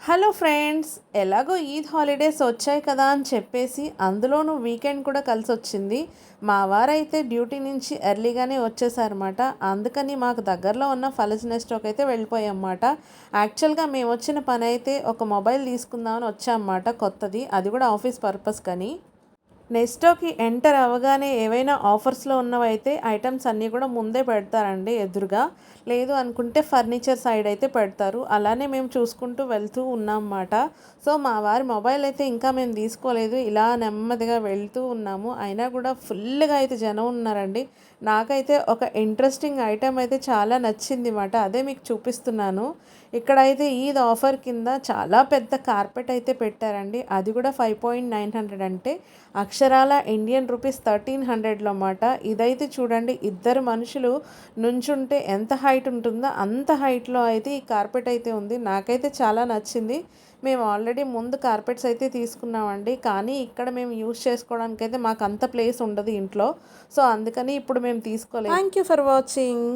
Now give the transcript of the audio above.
Hello friends, ఎలాగో Eid holidays వచ్చాయి కదా అని చెప్పేసి అందులోనూ వీకెండ్ కూడా కలిసి వచ్చింది. మా వారైతే డ్యూటీ నుంచి ఎర్లీగానే వచ్చేసారన్నమాట. అందుకని మాకు దగ్గరలో ఉన్న ఫలజ్ నెస్టోకి అయితే వెళ్ళిపోయామన్నమాట. యాక్చువల్గా మేము వచ్చిన పని అయితే ఒక మొబైల్ తీసుకుందామని వచ్చామన్నమాట, కొత్తది, అది కూడా ఆఫీస్ పర్పస్ కని. నెస్టోకి ఎంటర్ అవ్వగానే ఏవైనా ఆఫర్స్లో ఉన్నవైతే ఐటమ్స్ అన్నీ కూడా ముందే పెడతారండి ఎదురుగా. లేదు అనుకుంటే ఫర్నిచర్ సైడ్ అయితే పెడతారు. అలానే మేము చూసుకుంటూ వెళ్తూ ఉన్నామన్నమాట. సో మా వారి మొబైల్ అయితే ఇంకా మేము తీసుకోలేదు. ఇలా నెమ్మదిగా వెళ్తూ ఉన్నాము. అయినా కూడా ఫుల్గా అయితే జనం ఉన్నారండి. నాకైతే ఒక ఇంట్రెస్టింగ్ ఐటెం అయితే చాలా నచ్చింది మాట. అదే మీకు చూపిస్తున్నాను. ఇక్కడైతే ఈద్ ఆఫర్ కింద చాలా పెద్ద కార్పెట్ అయితే పెట్టారండి. అది కూడా 5,900 అంటే అక్షరాల ఇండియన్ రూపీస్ 1,300లో మాట. ఇదైతే చూడండి, ఇద్దరు మనుషులు నుంచుంటే ఎంత హైట్ ఉంటుందో అంత హైట్లో అయితే ఈ కార్పెట్ అయితే ఉంది. నాకైతే చాలా నచ్చింది. మేము ఆల్రెడీ ముందు కార్పెట్స్ అయితే తీసుకున్నామండి, కానీ ఇక్కడ మేము యూస్ చేసుకోవడానికి అయితే మాకు అంత ప్లేస్ ఉండదు ఇంట్లో. సో అందుకని ఇప్పుడు మేము తీసుకోలేదు. Thank you for watching.